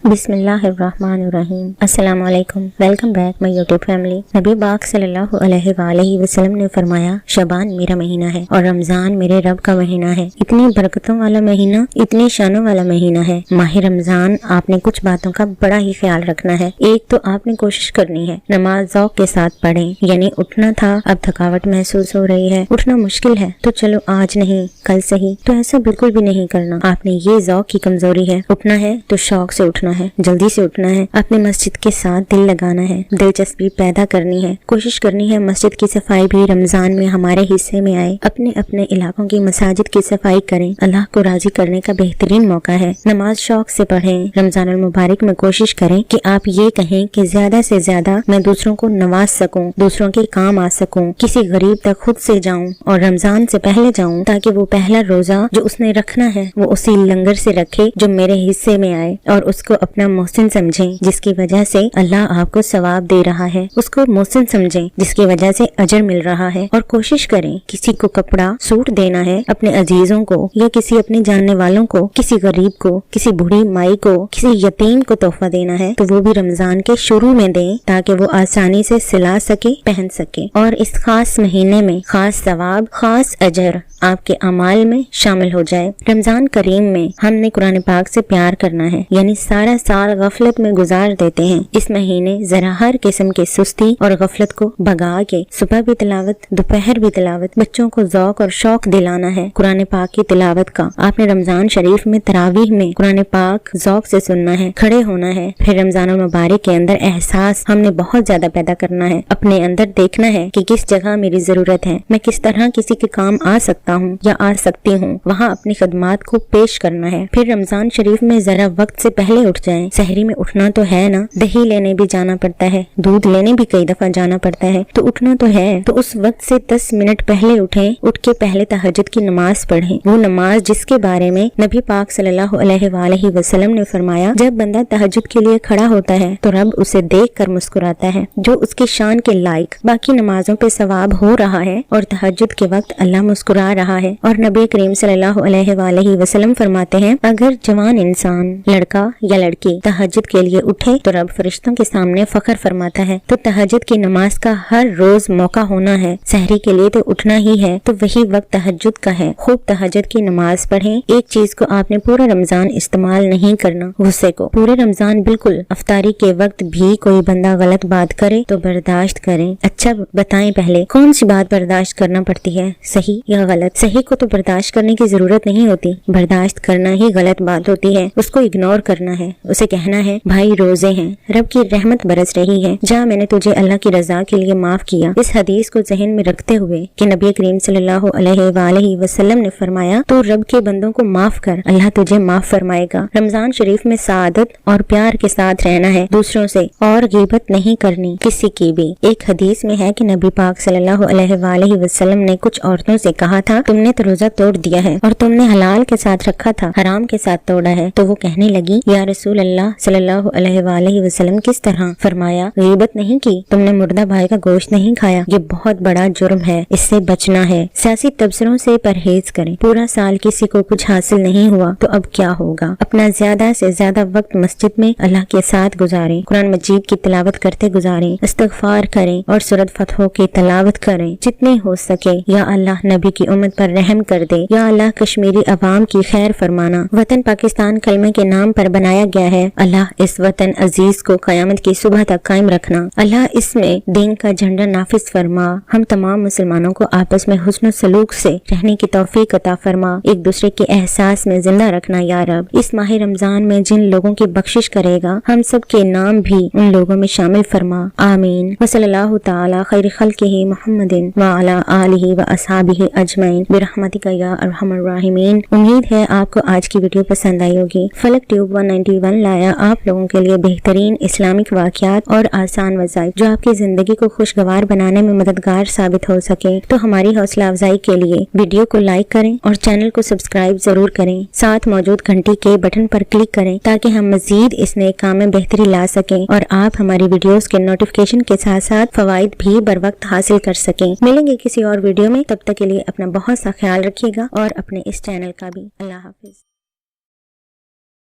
بسم اللہ الرحمن الرحیم۔ السلام علیکم، welcome back my YouTube family. نبی پاک صلی اللہ علیہ وآلہ وسلم نے فرمایا، شعبان میرا مہینہ ہے اور رمضان میرے رب کا مہینہ ہے۔ اتنی برکتوں والا مہینہ، اتنی شانوں والا مہینہ ہے۔ ماہ رمضان آپ نے کچھ باتوں کا بڑا ہی خیال رکھنا ہے۔ ایک تو آپ نے کوشش کرنی ہے نماز ذوق کے ساتھ پڑھیں، یعنی اٹھنا تھا، اب تھکاوٹ محسوس ہو رہی ہے، اٹھنا مشکل ہے تو چلو آج نہیں کل صحیح، تو ایسا بالکل بھی نہیں کرنا۔ آپ نے یہ ذوق کی کمزوری ہے، اٹھنا ہے تو شوق سے اٹھنا ہے، جلدی سے اٹھنا ہے، اپنے مسجد کے ساتھ دل لگانا ہے، دلچسپی پیدا کرنی ہے، کوشش کرنی ہے مسجد کی صفائی بھی رمضان میں ہمارے حصے میں آئے۔ اپنے اپنے علاقوں کی مساجد کی صفائی کریں، اللہ کو راضی کرنے کا بہترین موقع ہے۔ نماز شوق سے پڑھیں۔ رمضان المبارک میں کوشش کریں کہ آپ یہ کہیں کہ زیادہ سے زیادہ میں دوسروں کو نواز سکوں، دوسروں کے کام آ سکوں، کسی غریب تک خود سے جاؤں اور رمضان سے پہلے جاؤں، تاکہ وہ پہلا روزہ جو اس نے رکھنا ہے وہ اسی لنگر سے رکھے جو میرے حصے میں آئے، اور اس کو اپنا محسن سمجھیں جس کی وجہ سے اللہ آپ کو ثواب دے رہا ہے، اس کو محسن سمجھیں جس کی وجہ سے اجر مل رہا ہے، اور کوشش کریں کسی کو کپڑا سوٹ دینا ہے، اپنے عزیزوں کو یا کسی اپنے جاننے والوں کو، کسی غریب کو، کسی بوڑھی مائی کو، کسی یتیم کو تحفہ دینا ہے تو وہ بھی رمضان کے شروع میں دیں تاکہ وہ آسانی سے سلا سکے، پہن سکے، اور اس خاص مہینے میں خاص ثواب، خاص اجر آپ کے اعمال میں شامل ہو جائے۔ رمضان کریم میں ہم نے قرآن پاک سے پیار کرنا ہے، یعنی سارا سال غفلت میں گزار دیتے ہیں۔ اس مہینے ذرا ہر قسم کی سستی اور غفلت کو بھگا کے صبح بھی تلاوت، دوپہر بھی تلاوت، بچوں کو ذوق اور شوق دلانا ہے قرآن پاک کی تلاوت کا۔ آپ نے رمضان شریف میں تراویح میں قرآن پاک ذوق سے سننا ہے، کھڑے ہونا ہے۔ پھر رمضان المبارک کے اندر احساس ہم نے بہت زیادہ پیدا کرنا ہے، اپنے اندر دیکھنا ہے کہ کس جگہ میری ضرورت ہے، میں کس طرح کسی کے کام آ سکتا ہوں یا آ سکتی ہوں، وہاں اپنی خدمات کو پیش کرنا ہے۔ پھر رمضان شریف میں ذرا وقت سے پہلے اٹھ جائیں۔ سحری میں اٹھنا تو ہے نا، دہی لینے بھی جانا پڑتا ہے، دودھ لینے بھی کئی دفعہ جانا پڑتا ہے، تو اٹھنا تو ہے، تو اس وقت سے 10 منٹ پہلے اٹھیں، اٹھ کے پہلے تہجد کی نماز پڑھیں، وہ نماز جس کے بارے میں نبی پاک صلی اللہ علیہ وآلہ وسلم نے فرمایا، جب بندہ تہجد کے لیے کھڑا ہوتا ہے تو رب اسے دیکھ کر مسکراتا ہے، جو اس کی شان کے لائق باقی نمازوں پہ ثواب ہو رہا ہے، اور تہجد کے وقت اللہ مسکرا رہا ہے۔ اور نبی کریم صلی اللہ علیہ وآلہ وسلم فرماتے ہیں، اگر جوان انسان، لڑکا یا لڑکی تہجد کے لیے اٹھے تو رب فرشتوں کے سامنے فخر فرماتا ہے۔ تو تہجد کی نماز کا ہر روز موقع ہونا ہے، سحری کے لیے تو اٹھنا ہی ہے، تو وہی وقت تہجد کا ہے۔ خوب تہجد کی نماز پڑھیں۔ ایک چیز کو آپ نے پورا رمضان استعمال نہیں کرنا، غصے کو۔ پورے رمضان بالکل افطاری کے وقت بھی کوئی بندہ غلط بات کرے تو برداشت کریں۔ اچھا بتائیں پہلے کون سی بات برداشت کرنا پڑتی ہے، صحیح یا غلط؟ صحیح کو تو برداشت کرنے کی ضرورت نہیں ہوتی، برداشت کرنا ہی غلط بات ہوتی ہے، اس کو اگنور کرنا ہے، اسے کہنا ہے بھائی روزے ہیں، رب کی رحمت برس رہی ہے، جا میں نے تجھے اللہ کی رضا کے لیے معاف کیا۔ اس حدیث کو ذہن میں رکھتے ہوئے کہ نبی کریم صلی اللہ علیہ وآلہ وسلم نے فرمایا، تو رب کے بندوں کو معاف کر، اللہ تجھے معاف فرمائے گا۔ رمضان شریف میں سعادت اور پیار کے ساتھ رہنا ہے، دوسروں سے، اور غیبت نہیں کرنی کسی کی بھی۔ ایک حدیث میں ہے کہ نبی پاک صلی اللہ علیہ وآلہ وسلم نے کچھ عورتوں سے کہا تھا، تم نے تو روزہ توڑ دیا ہے اور تم نے حلال کے ساتھ رکھا تھا، حرام کے ساتھ توڑا ہے۔ تو وہ کہنے لگی، یا رسول اللہ صلی اللہ علیہ وآلہ وسلم کس طرح؟ فرمایا، غیبت نہیں کی، تم نے مردہ بھائی کا گوشت نہیں کھایا، یہ بہت بڑا جرم ہے، اس سے بچنا ہے۔ سیاسی تبصروں سے پرہیز کریں۔ پورا سال کسی کو کچھ حاصل نہیں ہوا تو اب کیا ہوگا؟ اپنا زیادہ سے زیادہ وقت مسجد میں اللہ کے ساتھ گزاریں، قرآن مجید کی تلاوت کرتے گزاریں، استغفار کریں اور سورۃ فتح کی تلاوت کریں جتنے ہو سکے۔ یا اللہ نبی کی امت پر رحم کر دے، یا اللہ کشمیری عوام کی خیر فرمانا۔ وطن پاکستان کلمے کے نام پر بنایا گیا ہے، اللہ اس وطن عزیز کو قیامت کی صبح تک قائم رکھنا، اللہ اس میں دین کا جھنڈا نافذ فرما، ہم تمام مسلمانوں کو آپس میں حسن و سلوک سے رہنے کی توفیق عطا فرما، ایک دوسرے کے احساس میں زندہ رکھنا یا رب۔ اس ماہ رمضان میں جن لوگوں کی بخشش کرے گا ہم سب کے نام بھی ان لوگوں میں شامل فرما، آمین۔ وصلی اللہ تعالی خیر خلقہ محمد وعلی آلہ واصحابہ اجمعین برحمتک یا ارحم الراحمین۔ امید ہے آپ کو آج کی ویڈیو پسند آئی ہوگی۔ فلک ٹیوب 191 لایا آپ لوگوں کے لیے بہترین اسلامک واقعات اور آسان وظائف جو آپ کی زندگی کو خوشگوار بنانے میں مددگار ثابت ہو سکے۔ تو ہماری حوصلہ افزائی کے لیے ویڈیو کو لائک کریں اور چینل کو سبسکرائب ضرور کریں، ساتھ موجود گھنٹی کے بٹن پر کلک کریں تاکہ ہم مزید اس نیک کام میں بہتری لا سکیں اور آپ ہماری ویڈیوز کے نوٹیفیکیشن کے ساتھ ساتھ فوائد بھی بر وقت حاصل کر سکیں۔ ملیں گے کسی اور ویڈیو میں، تب تک کے لیے اپنا بہت سا خیال رکھیے گا اور اپنے اس چینل کا بھی۔ اللہ حافظ۔